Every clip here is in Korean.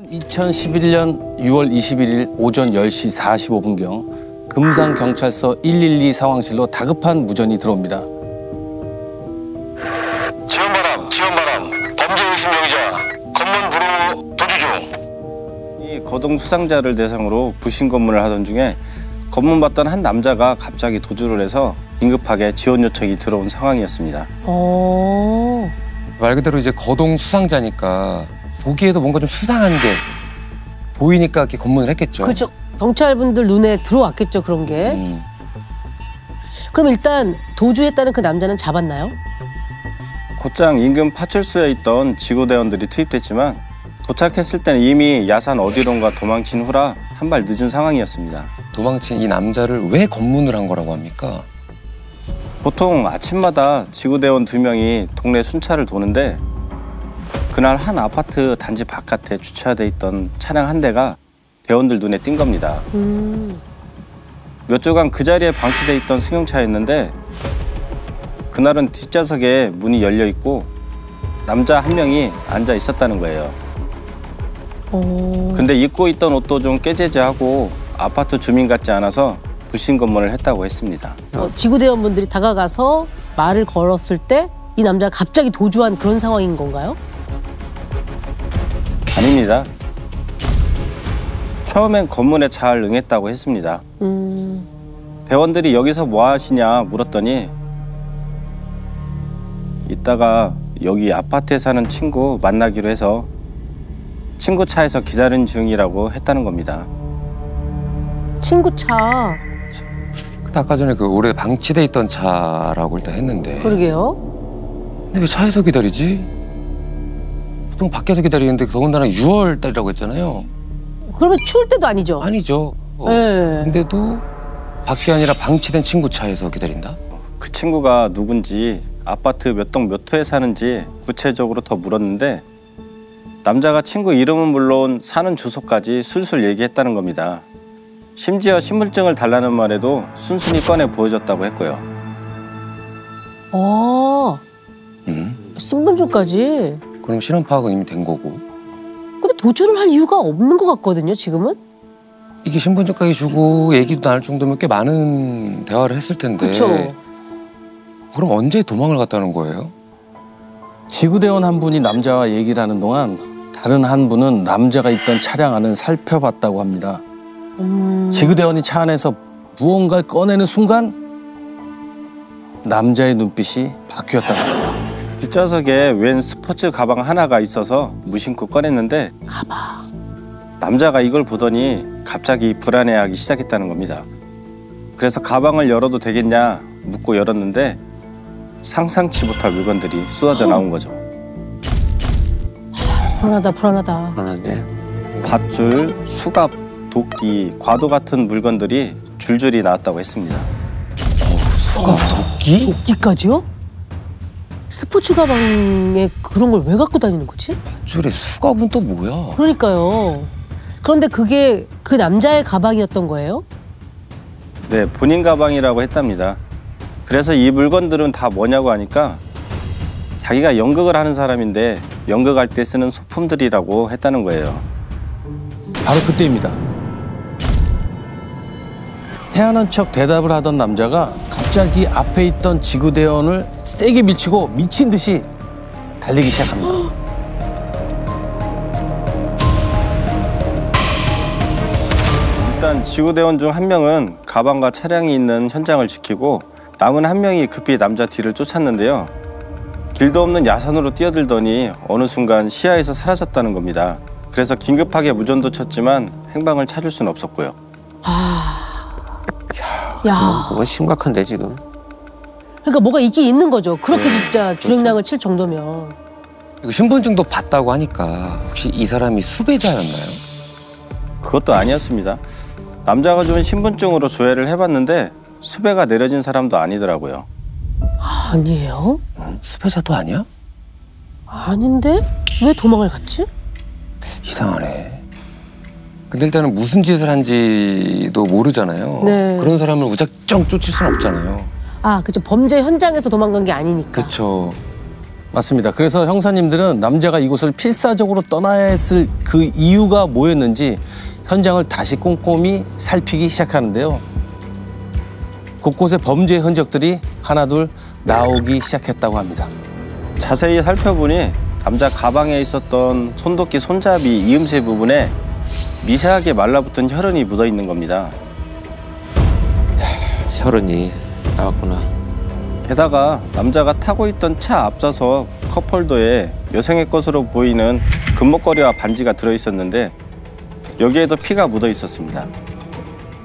2011년 6월 21일 오전 10시 45분경 금산경찰서 112 상황실로 다급한 무전이 들어옵니다. 지원바람, 범죄의심 용의자, 검문 불후 도주 중. 이 거동 수상자를 대상으로 부신 검문을 하던 중에 검문받던 한 남자가 갑자기 도주를 해서 긴급하게 지원 요청이 들어온 상황이었습니다. 말 그대로 이제 거동 수상자니까 보기에도 뭔가 좀 수상한 게 보이니까 이렇게 검문을 했겠죠. 그렇죠. 경찰분들 눈에 들어왔겠죠, 그런 게. 그럼 일단 도주했다는 그 남자는 잡았나요? 곧장 인근 파출소에 있던 지구대원들이 투입됐지만 도착했을 때는 이미 야산 어디론가 도망친 후라 한 발 늦은 상황이었습니다. 도망친 이 남자를 왜 검문을 한 거라고 합니까? 보통 아침마다 지구대원 2명이 동네 순찰을 도는데 그날 한 아파트 단지 바깥에 주차돼 있던 차량 한 대가 대원들 눈에 띈 겁니다. 몇 주간 그 자리에 방치돼 있던 승용차였는데 그날은 뒷좌석에 문이 열려 있고 남자 한 명이 앉아 있었다는 거예요. 근데 입고 있던 옷도 좀 깨재재하고 아파트 주민 같지 않아서 부신 검문을 했다고 했습니다. 지구대원분들이 다가가서 말을 걸었을 때 이 남자가 갑자기 도주한 그런 상황인 건가요? 아닙니다. 처음엔 검문에 잘 응했다고 했습니다. 대원들이 여기서 뭐 하시냐 물었더니 이따가 여기 아파트에 사는 친구 만나기로 해서 친구 차에서 기다리는 중이라고 했다는 겁니다. 친구 차. 근데 아까 전에 그 오래 방치돼 있던 차라고 일단 했는데. 그러게요. 근데 왜 차에서 기다리지? 보통 밖에서 기다리는데 더군다나 6월 달이라고 했잖아요. 그러면 추울 때도 아니죠? 아니죠. 네. 근데도 밖이 아니라 방치된 친구 차에서 기다린다? 그 친구가 누군지 아파트 몇 동 몇 호에 사는지 구체적으로 더 물었는데 남자가 친구 이름은 물론 사는 주소까지 술술 얘기했다는 겁니다. 심지어 신분증을 달라는 말에도 순순히 꺼내 보여줬다고 했고요. 신분증까지? 그럼 신원 파악은 이미 된 거고. 근데 도주를 할 이유가 없는 것 같거든요, 지금은? 이게 신분증까지 주고 얘기도 나눌 정도면 꽤 많은 대화를 했을 텐데. 그렇죠. 그럼 언제 도망을 갔다는 거예요? 지구대원 한 분이 남자와 얘기를 하는 동안 다른 한 분은 남자가 있던 차량 안을 살펴봤다고 합니다. 지구대원이 차 안에서 무언가를 꺼내는 순간 남자의 눈빛이 바뀌었다고 합니다. 뒷좌석에 웬 스포츠 가방 하나가 있어서 무심코 꺼냈는데 가방. 남자가 이걸 보더니 갑자기 불안해하기 시작했다는 겁니다. 그래서 가방을 열어도 되겠냐 묻고 열었는데 상상치 못할 물건들이 쏟아져 나온 거죠. 불안하다, 불안하다. 불안한데. 밧줄, 수갑, 도끼, 과도 같은 물건들이 줄줄이 나왔다고 했습니다. 수갑, 도끼? 도끼까지요? 스포츠 가방에 그런 걸 왜 갖고 다니는 거지? 줄에 수갑은 또 뭐야? 그러니까요. 그런데 그게 그 남자의 가방이었던 거예요? 네, 본인 가방이라고 했답니다. 그래서 이 물건들은 다 뭐냐고 하니까 자기가 연극을 하는 사람인데 연극할 때 쓰는 소품들이라고 했다는 거예요. 바로 그때입니다. 태연한 척 대답을 하던 남자가 갑자기 앞에 있던 지구대원을 세게 밀치고 미친 듯이 달리기 시작합니다. 일단 지구대원 중 한 명은 가방과 차량이 있는 현장을 지키고 남은 한 명이 급히 남자 뒤를 쫓았는데요. 길도 없는 야산으로 뛰어들더니 어느 순간 시야에서 사라졌다는 겁니다. 그래서 긴급하게 무전도 쳤지만 행방을 찾을 수는 없었고요. 야. 뭐가 심각한데 지금? 그러니까 뭐가 있긴 있는 거죠. 그렇게 진짜 주행량을 칠 정도면. 이거 신분증도 봤다고 하니까 혹시 이 사람이 수배자였나요? 그것도 아니었습니다. 남자가 준 신분증으로 조회를 해봤는데 수배가 내려진 사람도 아니더라고요. 아니에요? 수배자도 아니야? 아닌데? 왜 도망을 갔지? 이상하네. 근데 일단은 무슨 짓을 한지도 모르잖아요. 네. 그런 사람을 무작정 쫓을 수는 없잖아요. 아, 그죠. 범죄 현장에서 도망간 게 아니니까. 그렇죠. 맞습니다. 그래서 형사님들은 남자가 이곳을 필사적으로 떠나야 했을 그 이유가 뭐였는지 현장을 다시 꼼꼼히 살피기 시작하는데요. 곳곳에 범죄의 흔적들이 하나둘 나오기 시작했다고 합니다. 자세히 살펴보니 남자 가방에 있었던 손도끼 손잡이 이음새 부분에 미세하게 말라붙은 혈흔이 묻어 있는 겁니다. 혈흔이 나왔구나. 게다가 남자가 타고 있던 차 앞좌석 컵홀더에 여성의 것으로 보이는 금목걸이와 반지가 들어있었는데 여기에도 피가 묻어 있었습니다.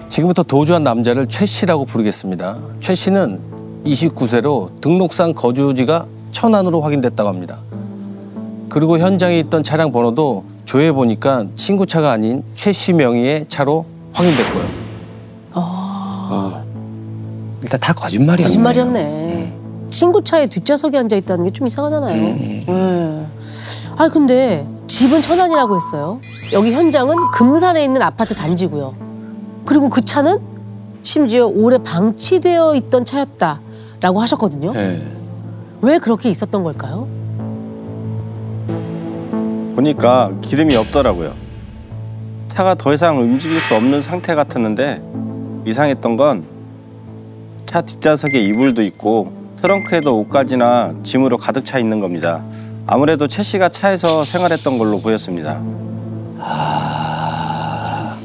지금부터 도주한 남자를 최 씨라고 부르겠습니다. 최 씨는 29세로 등록상 거주지가 천안으로 확인됐다고 합니다. 그리고 현장에 있던 차량 번호도 조회해보니까 친구 차가 아닌 최 씨 명의의 차로 확인됐고요. 일단 다 거짓말이었네. 거짓말이었네. 친구 차에 뒷좌석에 앉아 있다는 게 좀 이상하잖아요. 아 근데 집은 천안이라고 했어요. 여기 현장은 금산에 있는 아파트 단지고요. 그리고 그 차는 심지어 오래 방치되어 있던 차였다라고 하셨거든요. 네. 왜 그렇게 있었던 걸까요? 보니까 기름이 없더라고요. 차가 더 이상 움직일 수 없는 상태 같았는데 이상했던 건 차 뒷좌석에 이불도 있고 트렁크에도 옷가지나 짐으로 가득 차 있는 겁니다. 아무래도 최 씨가 차에서 생활했던 걸로 보였습니다.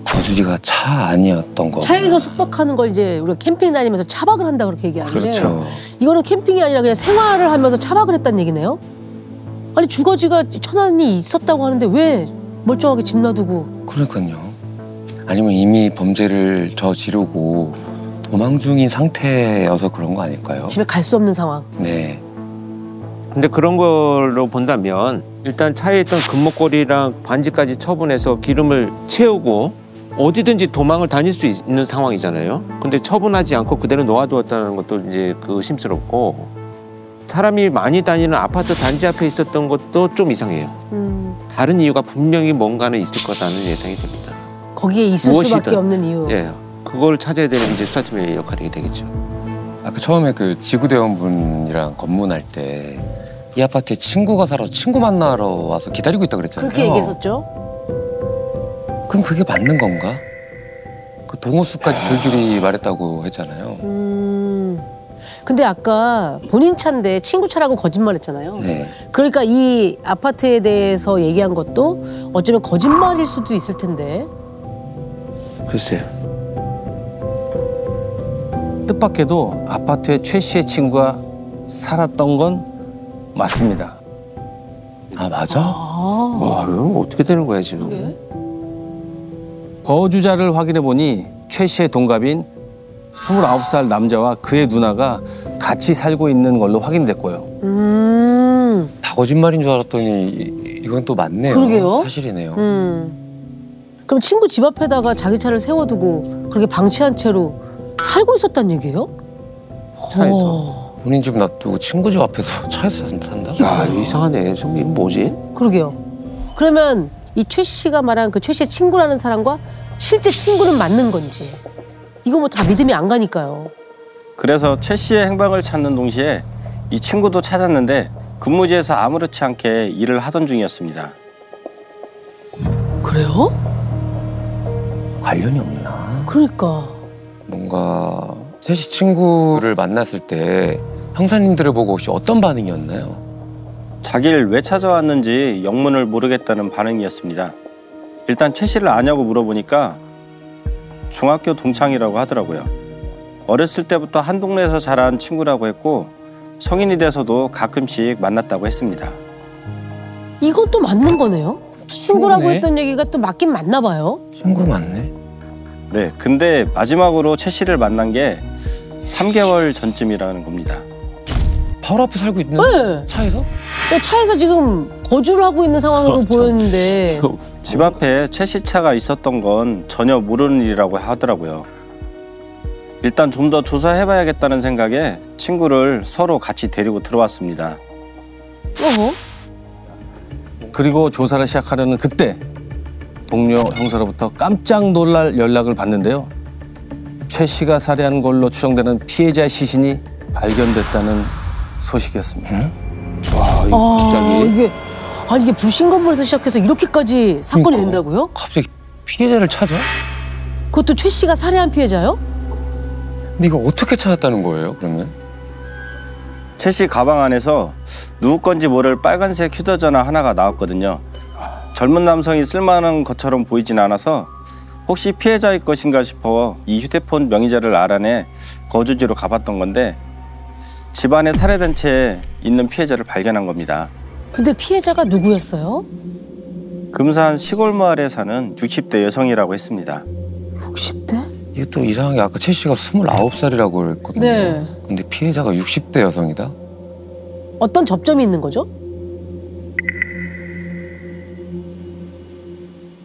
거주지가 차 아니었던 거. 차에서 숙박하는 걸 이제 우리가 캠핑 다니면서 차박을 한다 그렇게 얘기하는데 그렇죠. 이거는 캠핑이 아니라 그냥 생활을 하면서 차박을 했다는 얘기네요. 아니 주거지가 천안이 있었다고 하는데 왜 멀쩡하게 집 놔두고. 그러니까요. 아니면 이미 범죄를 저지르고 도망 중인 상태여서 그런 거 아닐까요? 집에 갈 수 없는 상황. 네. 근데 그런 걸로 본다면 일단 차에 있던 금목걸이랑 반지까지 처분해서 기름을 채우고 어디든지 도망을 다닐 수 있는 상황이잖아요. 근데 처분하지 않고 그대로 놓아두었다는 것도 이제 의심스럽고 사람이 많이 다니는 아파트 단지 앞에 있었던 것도 좀 이상해요. 다른 이유가 분명히 뭔가는 있을 거라는 예상이 됩니다. 거기에 있을 무엇이든. 수밖에 없는 이유. 예, 그걸 찾아야 되는 이제 수사팀의 역할이 되겠죠. 아까 처음에 그 지구대원분이랑 검문할 때 이 아파트에 친구가 살아서 친구 만나러 와서 기다리고 있다 그랬잖아요. 그렇게 얘기했었죠. 그럼 그게 맞는 건가? 그 동호수까지 줄줄이 말했다고 했잖아요. 근데 아까 본인 차인데 친구 차라고 거짓말했잖아요. 네. 그러니까 이 아파트에 대해서 얘기한 것도 어쩌면 거짓말일 수도 있을 텐데. 글쎄요. 뜻밖에도 아파트에 최 씨의 친구가 살았던 건 맞습니다. 아 맞아? 와, 이거 어떻게 되는 거야 지금? 거주자를 확인해 보니 최 씨의 동갑인 29살 남자와 그의 누나가 같이 살고 있는 걸로 확인됐고요. 다 거짓말인 줄 알았더니 이건 또 맞네요. 그러게요. 사실이네요. 그럼 친구 집 앞에다가 자기 차를 세워두고 그렇게 방치한 채로 살고 있었단 얘기예요? 차에서. 본인 집 놔두고 친구 집 앞에서 차에서 산다? 야, 이상하네. 좀 이거 뭐지? 그러게요. 그러면 이 최 씨가 말한 그 최 씨의 친구라는 사람과 실제 친구는 맞는 건지 이거 뭐 다 믿음이 안 가니까요. 그래서 최 씨의 행방을 찾는 동시에 이 친구도 찾았는데 근무지에서 아무렇지 않게 일을 하던 중이었습니다. 그래요? 관련이 없나? 그러니까. 뭔가 셋이 친구를 만났을 때 형사님들을 보고 혹시 어떤 반응이었나요? 자기를 왜 찾아왔는지 영문을 모르겠다는 반응이었습니다. 일단 최 씨를 아냐고 물어보니까 중학교 동창이라고 하더라고요. 어렸을 때부터 한 동네에서 자란 친구라고 했고 성인이 돼서도 가끔씩 만났다고 했습니다. 이건 또 맞는 거네요? 친구라고 친구네. 했던 얘기가 또 맞긴 맞나 봐요. 친구 맞네. 네, 근데 마지막으로 최 씨를 만난 게 3개월 전쯤이라는 겁니다. 바로 앞에 살고 있는 네. 차에서? 차에서 지금 거주를 하고 있는 상황으로 보였는데 집 앞에 최 씨 차가 있었던 건 전혀 모르는 일이라고 하더라고요. 일단 좀 더 조사해봐야겠다는 생각에 친구를 서로 같이 데리고 들어왔습니다. 어허? 그리고 조사를 시작하려는 그때 동료 형사로부터 깜짝 놀랄 연락을 받는데요. 최 씨가 살해한 걸로 추정되는 피해자의 시신이 발견됐다는 소식이었습니다. 와, 이거 갑자기. 이게 부신 건물에서 시작해서 이렇게까지 사건이 그러니까. 된다고요? 갑자기 피해자를 찾아? 그것도 최 씨가 살해한 피해자요? 근데 이거 어떻게 찾았다는 거예요, 그러면? 최 씨 가방 안에서 누구 건지 모를 빨간색 휴대전화 하나가 나왔거든요. 젊은 남성이 쓸만한 것처럼 보이진 않아서 혹시 피해자의 것인가 싶어 이 휴대폰 명의자를 알아내 거주지로 가봤던 건데 집안에 살해된 채 있는 피해자를 발견한 겁니다. 근데 피해자가 누구였어요? 금산 시골 마을에 사는 60대 여성이라고 했습니다. 60대? 이게 또 이상하게 아까 최 씨가 29살이라고 그랬거든요. 네. 근데 피해자가 60대 여성이다? 어떤 접점이 있는 거죠?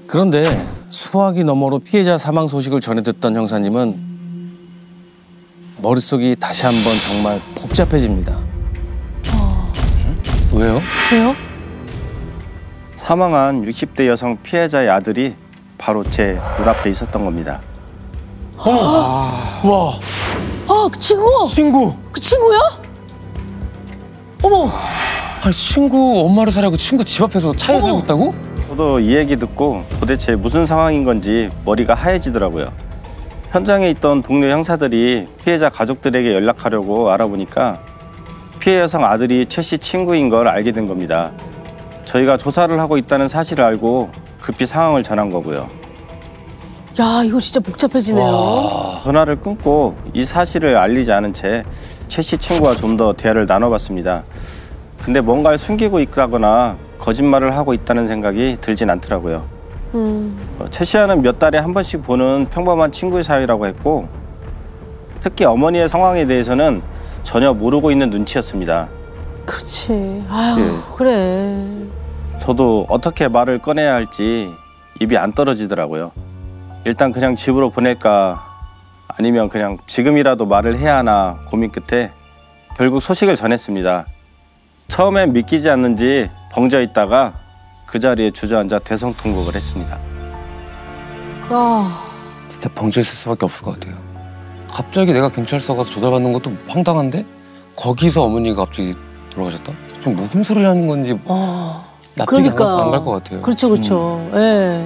그런데 수화기 너머로 피해자 사망 소식을 전해 듣던 형사님은 머릿속이 다시 한번 정말 복잡해집니다. 왜요? 왜요? 사망한 60대 여성 피해자의 아들이 바로 제 눈앞에 있었던 겁니다. 와, 그 친구! 친구! 그 친구야? 어머! 아니 친구 엄마를 살해하고 친구 집 앞에서 차에 살고 있다고? 저도 이 얘기 듣고 도대체 무슨 상황인 건지 머리가 하얘지더라고요. 현장에 있던 동료 형사들이 피해자 가족들에게 연락하려고 알아보니까 피해 여성 아들이 최 씨 친구인 걸 알게 된 겁니다. 저희가 조사를 하고 있다는 사실을 알고 급히 상황을 전한 거고요. 야, 이거 진짜 복잡해지네요. 전화를 끊고 이 사실을 알리지 않은 채 최 씨 친구와 좀 더 대화를 나눠봤습니다. 근데 뭔가를 숨기고 있다거나 거짓말을 하고 있다는 생각이 들진 않더라고요. 최 씨와는 몇 달에 한 번씩 보는 평범한 친구 사이라고 했고 특히 어머니의 상황에 대해서는 전혀 모르고 있는 눈치였습니다. 그렇지. 아유, 그래. 저도 어떻게 말을 꺼내야 할지 입이 안 떨어지더라고요. 일단 그냥 집으로 보낼까 아니면 그냥 지금이라도 말을 해야 하나 고민 끝에 결국 소식을 전했습니다. 처음엔 믿기지 않는지 벙져 있다가 그 자리에 주저앉아 대성통곡을 했습니다. 진짜 벙쳐 있을 수밖에 없을 것 같아요. 갑자기 내가 경찰서 가서 조달받는 것도 황당한데 거기서 어머니가 갑자기 돌아가셨다? 지금 무슨 소리를 하는 건지 납득이 안 갈 것 같아요. 그렇죠, 그렇죠. 예.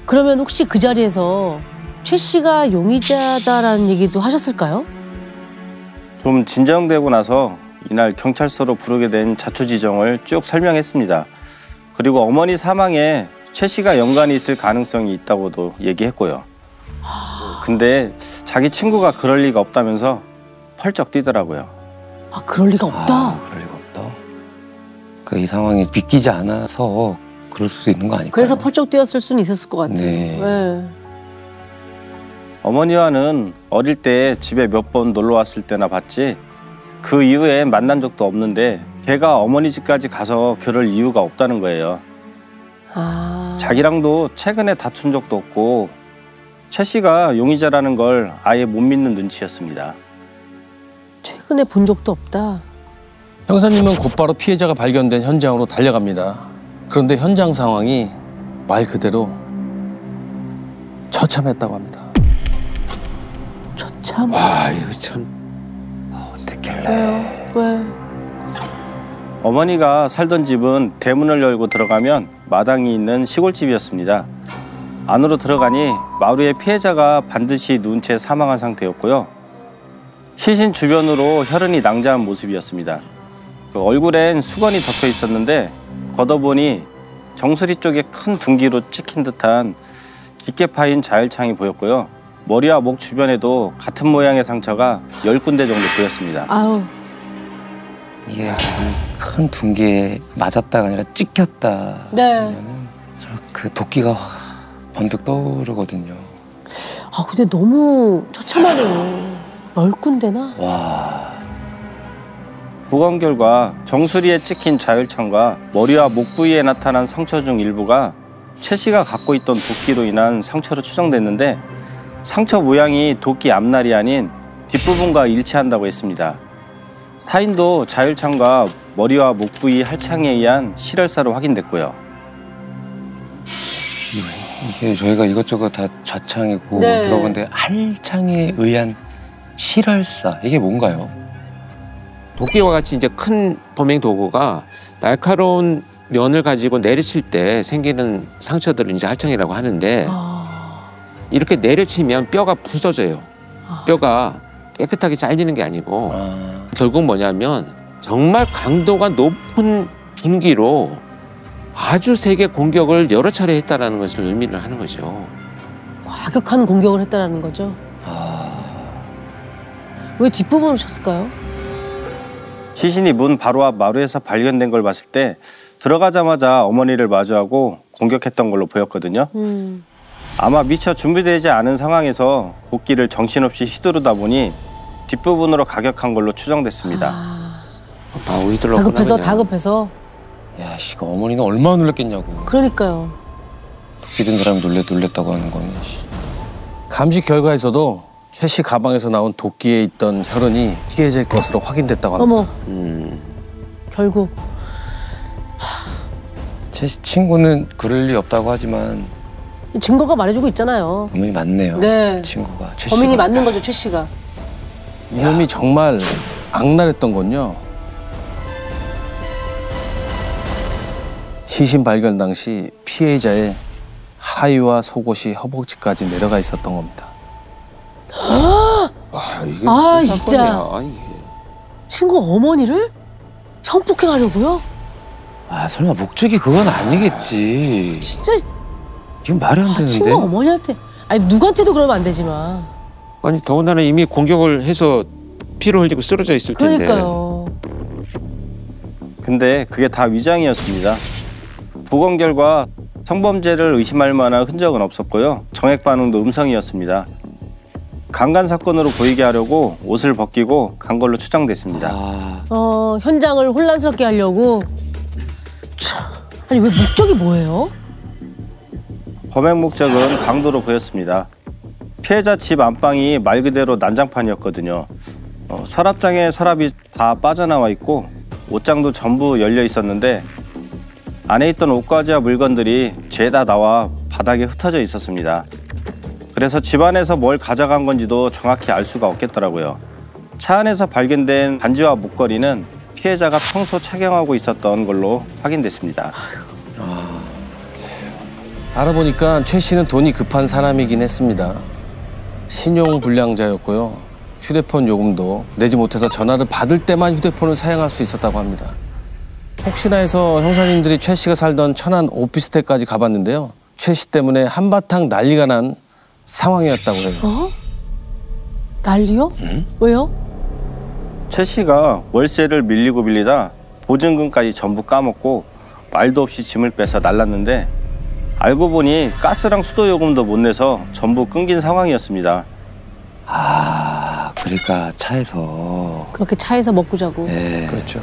그러면 혹시 그 자리에서 최 씨가 용의자다라는 얘기도 하셨을까요? 좀 진정되고 나서 이날 경찰서로 부르게 된 자초지종을 쭉 설명했습니다. 그리고 어머니 사망에 최 씨가 연관이 있을 가능성이 있다고도 얘기했고요. 근데 자기 친구가 그럴 리가 없다면서 펄쩍 뛰더라고요. 아, 그럴 리가 없다. 그럴 리가 없다. 그 이 상황이 믿기지 않아서 그럴 수도 있는 거 아닐까요? 그래서 펄쩍 뛰었을 수는 있었을 것 같아요. 네. 예. 어머니와는 어릴 때 집에 몇 번 놀러 왔을 때나 봤지 그 이후에 만난 적도 없는데 걔가 어머니 집까지 가서 그럴 이유가 없다는 거예요. 자기랑도 최근에 다툰 적도 없고 최 씨가 용의자라는 걸 아예 못 믿는 눈치였습니다. 최근에 본 적도 없다. 형사님은 곧바로 피해자가 발견된 현장으로 달려갑니다. 그런데 현장 상황이 말 그대로 처참했다고 합니다. 참. 아유 참. 왜요? 왜? 어머니가 살던 집은 대문을 열고 들어가면 마당이 있는 시골집이었습니다. 안으로 들어가니 마루에 피해자가 반드시 누운 채 사망한 상태였고요. 시신 주변으로 혈흔이 낭자한 모습이었습니다. 얼굴엔 수건이 덮여 있었는데 걷어보니 정수리 쪽에 큰 둔기로 찍힌 듯한 깊게 파인 자열창이 보였고요. 머리와 목 주변에도 같은 모양의 상처가 10군데 정도 보였습니다. 아유. 이게 큰 둔기에 맞았다가 아니라 찍혔다. 네. 그 도끼가 번뜩 떠오르거든요. 아, 근데 너무 처참하네요. 10군데나? 와. 부검 결과 정수리에 찍힌 자열창과 머리와 목 부위에 나타난 상처 중 일부가 최 씨가 갖고 있던 도끼로 인한 상처로 추정됐는데 상처 모양이 도끼 앞날이 아닌 뒷부분과 일치한다고 했습니다. 사인도 자열창과 머리와 목 부위 할창에 의한 실혈사로 확인됐고요. 이게 저희가 이것저것 다 좌창이고 네. 들어본데 할창에 의한 실혈사 이게 뭔가요? 도끼와 같이 이제 큰 범행 도구가 날카로운 면을 가지고 내리칠 때 생기는 상처들을 이제 할청이라고 하는데 이렇게 내려치면 뼈가 부서져요. 뼈가 깨끗하게 잘리는 게 아니고 결국 뭐냐면 정말 강도가 높은 둔기로 아주 세게 공격을 여러 차례 했다라는 것을 의미를 하는 거죠. 과격한 공격을 했다는 거죠. 왜 뒷부분을 쳤을까요? 시신이 문 바로 앞 마루에서 발견된 걸 봤을 때 들어가자마자 어머니를 마주하고 공격했던 걸로 보였거든요. 아마 미처 준비되지 않은 상황에서 도끼를 정신없이 휘두르다 보니 뒷부분으로 가격한 걸로 추정됐습니다. 바로 휘둘렀구나. 다급해서. 야, 씨, 어머니는 얼마나 놀랬겠냐고. 그러니까요. 믿은 사람이 놀랬다고 하는 거는. 감식 결과에서도 최 씨 가방에서 나온 도끼에 있던 혈흔이 피해자의 것으로 확인됐다고 합니다. 어머. 결국. 제 친구는 그럴 리 없다고 하지만 증거가 말해주고 있잖아요. 범인이 맞네요. 네. 친구가. 최 범인이 씨가. 맞는 거죠, 최 씨가. 이놈이 정말 악랄했던 건요. 시신 발견 당시 피해자의 하의와 속옷이 허벅지까지 내려가 있었던 겁니다. 이게 아, 무슨 진짜. 사건이야, 이게. 친구 어머니를 성폭행하려고요? 아, 설마 목적이 그건 아니겠지. 진짜 이건 말이 안 되는데. 친구 어머니한테. 아니 누구한테도 그러면 안 되지만. 아니 더군다나 이미 공격을 해서 피를 흘리고 쓰러져 있을 텐데. 그러니까요. 근데 그게 다 위장이었습니다. 부검 결과 성범죄를 의심할 만한 흔적은 없었고요. 정액 반응도 음성이었습니다. 강간 사건으로 보이게 하려고 옷을 벗기고 간 걸로 추정됐습니다. 현장을 혼란스럽게 하려고. 참, 아니 왜 목적이 뭐예요? 범행 목적은 강도로 보였습니다. 피해자 집 안방이 말 그대로 난장판이었거든요. 서랍장에 서랍이 다 빠져나와 있고 옷장도 전부 열려 있었는데 안에 있던 옷가지와 물건들이 죄다 나와 바닥에 흩어져 있었습니다. 그래서 집안에서 뭘 가져간 건지도 정확히 알 수가 없겠더라고요. 차 안에서 발견된 반지와 목걸이는 피해자가 평소 착용하고 있었던 걸로 확인됐습니다. 알아보니까 최 씨는 돈이 급한 사람이긴 했습니다. 신용불량자였고요. 휴대폰 요금도 내지 못해서 전화를 받을 때만 휴대폰을 사용할 수 있었다고 합니다. 혹시나 해서 형사님들이 최 씨가 살던 천안 오피스텔까지 가봤는데요. 최 씨 때문에 한바탕 난리가 난 상황이었다고 해요. 난리요? 왜요? 최 씨가 월세를 밀리고 빌리다 보증금까지 전부 까먹고 말도 없이 짐을 빼서 날랐는데 알고 보니 가스랑 수도 요금도 못 내서 전부 끊긴 상황이었습니다. 아, 그러니까 차에서. 그렇게 차에서 먹고 자고. 네. 그렇죠.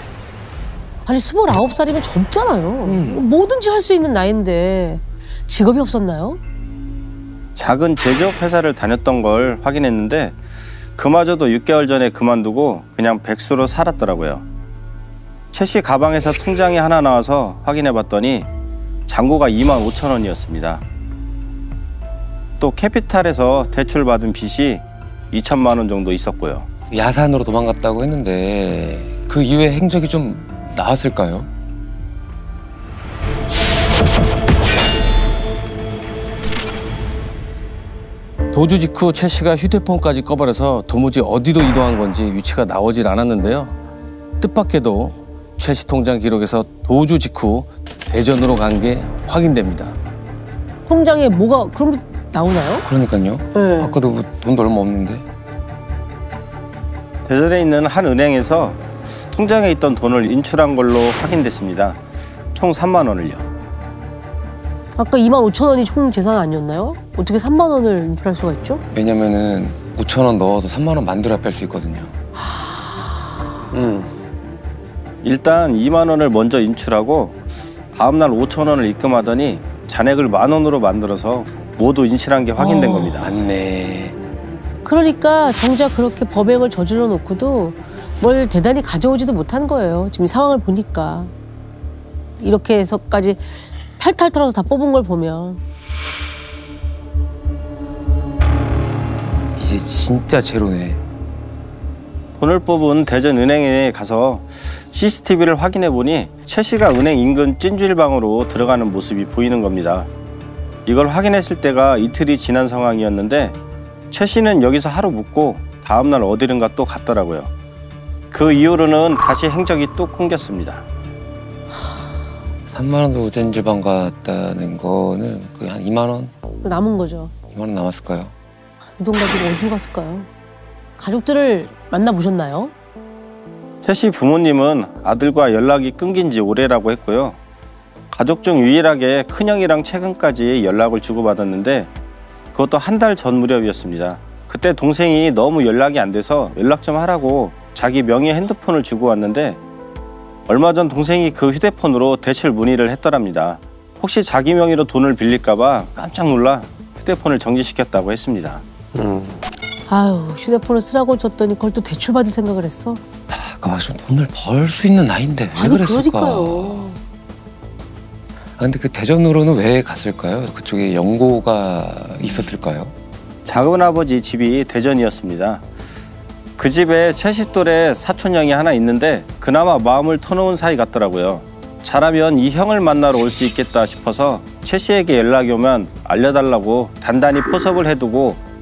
아니 29살이면 젊잖아요. 뭐든지 할 수 있는 나이인데 직업이 없었나요? 작은 제조업 회사를 다녔던 걸 확인했는데 그마저도 6개월 전에 그만두고 그냥 백수로 살았더라고요. 최 씨 가방에서 통장이 하나 나와서 확인해봤더니 잔고가 25,000원이었습니다. 또 캐피탈에서 대출받은 빚이 2천만 원 정도 있었고요. 야산으로 도망갔다고 했는데 그 이후에 행적이 좀 나왔을까요? 도주 직후 최 씨가 휴대폰까지 꺼버려서 도무지 어디로 이동한 건지 위치가 나오질 않았는데요. 뜻밖에도 최 씨 통장 기록에서 도주 직후 대전으로 간 게 확인됩니다. 통장에 뭐가 그럼 나오나요? 그러니까요. 네. 아까도 뭐 돈도 얼마 없는데. 대전에 있는 한 은행에서 통장에 있던 돈을 인출한 걸로 확인됐습니다. 총 3만 원을요. 아까 25,000원이 총 재산 아니었나요? 어떻게 3만 원을 인출할 수가 있죠? 왜냐면은 5,000원 넣어서 3만 원 만들어 뺄 수 있거든요. 일단 2만 원을 먼저 인출하고 다음날 5천 원을 입금하더니 잔액을 10,000원으로 만들어서 모두 인실한 게 확인된 겁니다. 맞네. 그러니까 정작 그렇게 범행을 저질러 놓고도 뭘 대단히 가져오지도 못한 거예요. 지금 상황을 보니까. 이렇게 해서까지 탈탈 털어서 다 뽑은 걸 보면. 이제 진짜 제로네. 돈을 뽑은 대전은행에 가서 CCTV를 확인해 보니 최 씨가 은행 인근 찜질방으로 들어가는 모습이 보이는 겁니다. 이걸 확인했을 때가 이틀이 지난 상황이었는데 최 씨는 여기서 하루 묵고 다음날 어디론가 또 갔더라고요. 그 이후로는 다시 행적이 뚝 끊겼습니다. 3만 원도 찜질방 갔다는 거는 거의 한 2만 원? 남은 거죠. 2만 원 남았을까요? 이 돈 가지고 어디로 갔을까요? 가족들을 만나보셨나요? 최 씨 부모님은 아들과 연락이 끊긴 지 오래라고 했고요. 가족 중 유일하게 큰형이랑 최근까지 연락을 주고받았는데 그것도 한 달 전 무렵이었습니다. 그때 동생이 너무 연락이 안 돼서 연락 좀 하라고 자기 명의 핸드폰을 주고 왔는데 얼마 전 동생이 그 휴대폰으로 대출 문의를 했더랍니다. 혹시 자기 명의로 돈을 빌릴까 봐 깜짝 놀라 휴대폰을 정지시켰다고 했습니다. 아유, 휴대폰을 쓰라고 줬더니 그걸 또 대출받을 생각을 했어? 아까 좀 돈을 벌 수 있는 나이인데 왜 아니, 그랬을까? 그러니까요. 근데 그 대전으로는 왜 갔을까요? 그쪽에 연고가 있었을까요? 작은 아버지 집이 대전이었습니다. 그 집에 최 씨 또래 사촌형이 하나 있는데 그나마 마음을 터놓은 사이 같더라고요. 잘하면 이 형을 만나러 올 수 있겠다 싶어서 최 씨에게 연락이 오면 알려달라고 단단히 포섭을 해두고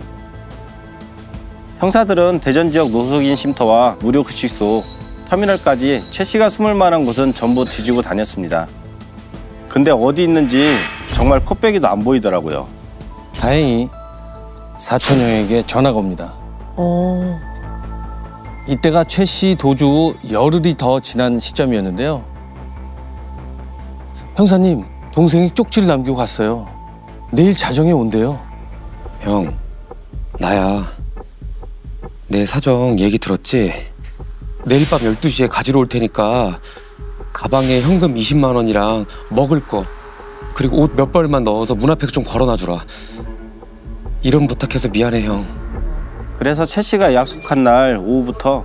형사들은 대전 지역 노숙인 쉼터와 무료 급식소, 터미널까지 최 씨가 숨을 만한 곳은 전부 뒤지고 다녔습니다. 근데 어디 있는지 정말 코빼기도 안 보이더라고요. 다행히 사촌형에게 전화가 옵니다. 이때가 최 씨 도주 후 열흘이 더 지난 시점이었는데요. 형사님, 동생이 쪽지를 남기고 갔어요. 내일 자정에 온대요. 형, 나야. 내 사정 얘기 들었지? 내일 밤 12시에 가지러 올 테니까 가방에 현금 20만 원이랑 먹을 거 그리고 옷 몇 벌만 넣어서 문 앞에 좀 걸어놔주라. 이런 부탁해서 미안해, 형. 그래서 최 씨가 약속한 날 오후부터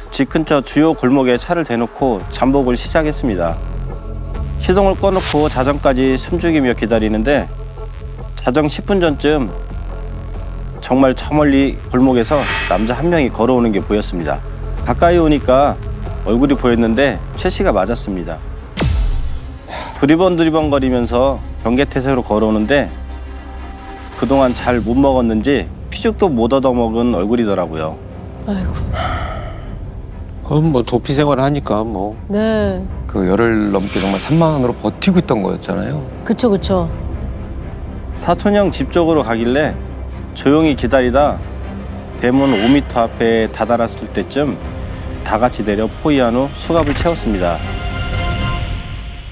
집 근처 주요 골목에 차를 대놓고 잠복을 시작했습니다. 시동을 꺼놓고 자정까지 숨죽이며 기다리는데 자정 10분 전쯤 정말 저 멀리 골목에서 남자 한 명이 걸어오는 게 보였습니다. 가까이 오니까 얼굴이 보였는데 최 씨가 맞았습니다. 두리번두리번거리면서 경계태세로 걸어오는데 그동안 잘 못 먹었는지 피죽도 못 얻어먹은 얼굴이더라고요. 아이고. 그럼 뭐 도피 생활을 하니까 뭐. 네. 그 열흘 넘게 정말 3만 원으로 버티고 있던 거였잖아요. 그쵸, 그쵸. 사촌형 집 쪽으로 가길래 조용히 기다리다 대문 5m 앞에 다다랐을 때쯤 다 같이 내려 포위한 후 수갑을 채웠습니다.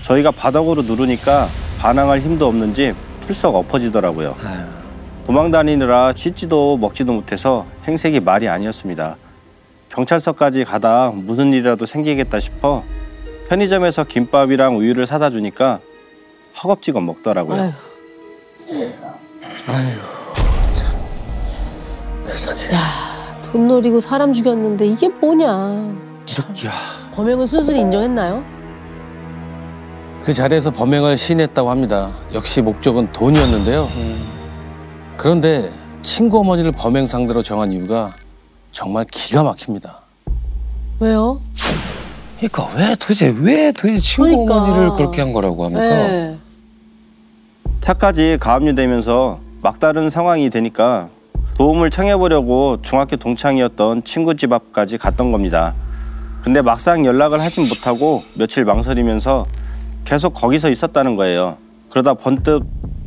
저희가 바닥으로 누르니까 반항할 힘도 없는지 풀썩 엎어지더라고요. 도망 다니느라 씻지도 먹지도 못해서 행색이 말이 아니었습니다. 경찰서까지 가다 무슨 일이라도 생기겠다 싶어 편의점에서 김밥이랑 우유를 사다 주니까 허겁지겁 먹더라고요. 아유. 야, 돈 노리고 사람 죽였는데 이게 뭐냐. 이렇게 범행은 순순히 인정했나요? 그 자리에서 범행을 시인했다고 합니다. 역시 목적은 돈이었는데요. 그런데 친구 어머니를 범행 상대로 정한 이유가 정말 기가 막힙니다. 왜요? 그러니까 왜 도대체 친구 그러니까. 어머니를 그렇게 한 거라고 합니까? 네. 차까지 가압류되면서 막다른 상황이 되니까 도움을 청해보려고 중학교 동창이었던 친구 집 앞까지 갔던 겁니다. 근데 막상 연락을 하진 못하고 며칠 망설이면서 계속 거기서 있었다는 거예요. 그러다 번뜩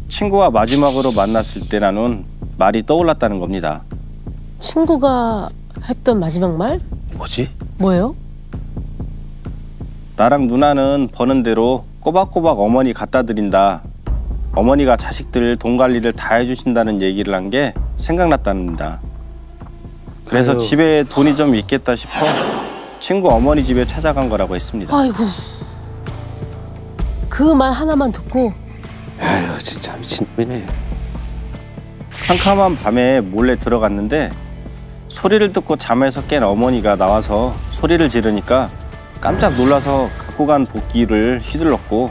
친구와 마지막으로 만났을 때 나눈 말이 떠올랐다는 겁니다. 친구가 했던 마지막 말? 뭐지? 뭐예요? 나랑 누나는 버는 대로 꼬박꼬박 어머니 갖다 드린다. 어머니가 자식들 돈 관리를 다 해주신다는 얘기를 한 게 생각났답니다. 그래서 아유. 집에 돈이 좀 있겠다 싶어 친구 어머니 집에 찾아간 거라고 했습니다. 아이고. 그 말 하나만 듣고 아유 진짜 미친놈이네. 캄캄한 밤에 몰래 들어갔는데 소리를 듣고 잠에서 깬 어머니가 나와서 소리를 지르니까 깜짝 놀라서 갖고 간 도끼를 휘둘렀고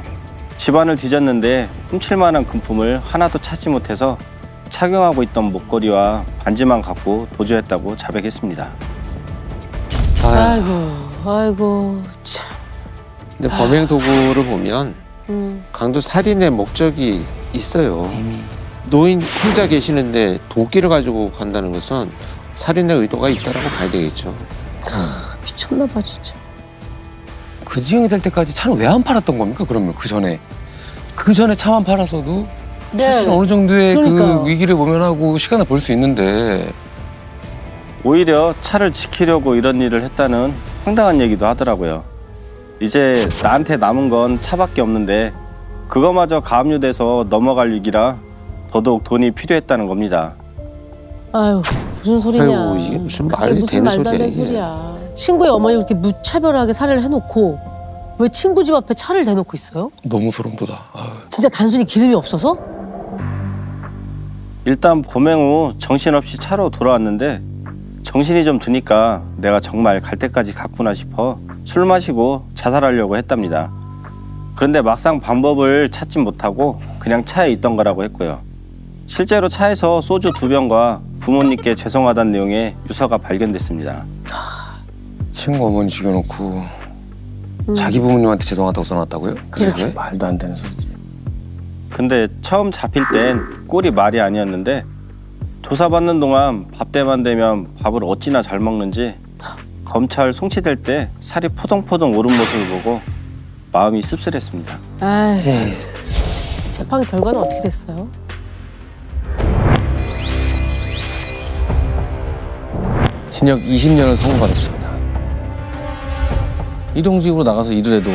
집안을 뒤졌는데 훔칠 만한 금품을 하나도 찾지 못해서 착용하고 있던 목걸이와 반지만 갖고 도주했다고 자백했습니다. 아이고 참. 근데 범행 도구를 보면 강도 살인의 목적이 있어요. 노인 혼자 계시는데 도끼를 가지고 간다는 것은 살인의 의도가 있다라고 봐야 되겠죠. 미쳤나 봐 진짜. 그 지경이 될 때까지 차는 왜 안 팔았던 겁니까? 그러면 그 전에 차만 팔았어도 사실 어느 정도의 그러니까요. 그 위기를 모면하고 시간을 벌 수 있는데 오히려 차를 지키려고 이런 일을 했다는 황당한 얘기도 하더라고요. 이제 나한테 남은 건 차밖에 없는데 그거마저 가압류돼서 넘어갈 위기라 더더욱 돈이 필요했다는 겁니다. 아유 무슨 소리냐. 아이고, 이게 무슨 말이 되는 말도 안 되는 소리야, 이게. 소리야. 친구의 어머니 이렇게 무차별하게 살해를 해놓고 왜 친구 집 앞에 차를 대놓고 있어요? 너무 소름 돋아. 진짜 단순히 기름이 없어서? 일단 범행 후 정신없이 차로 돌아왔는데 정신이 좀 드니까 내가 정말 갈 때까지 갔구나 싶어 술 마시고 자살하려고 했답니다. 그런데 막상 방법을 찾지 못하고 그냥 차에 있던 거라고 했고요. 실제로 차에서 소주 2병과 부모님께 죄송하다는 내용의 유서가 발견됐습니다. 친구 어머니 죽여놓고 자기 부모님한테 죄송하다고 써놨다고요? 그게? 말도 안 되는 소리지. 근데 처음 잡힐 땐 꼴이 말이 아니었는데 조사받는 동안 밥 때만 되면 밥을 어찌나 잘 먹는지 검찰 송치될 때 살이 포동포동 오른 모습을 보고 마음이 씁쓸했습니다. 아이 재판 결과는 어떻게 됐어요? 징역 20년을 선고받았습니다. 일용직으로 나가서 일을 해도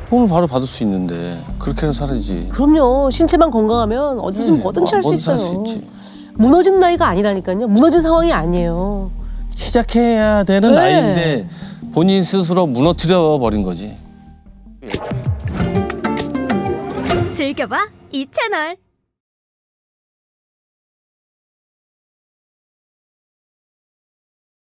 돈을 바로 받을 수 있는데 그렇게는 살아야지. 그럼요. 신체만 건강하면 어디든 뭐든지 할 수 뭐든지 있어요. 할 수 있지. 무너진 나이가 아니라니까요. 무너진 상황이 아니에요. 시작해야 되는 네. 나이인데 본인 스스로 무너뜨려 버린 거지. 즐겨봐 이 채널.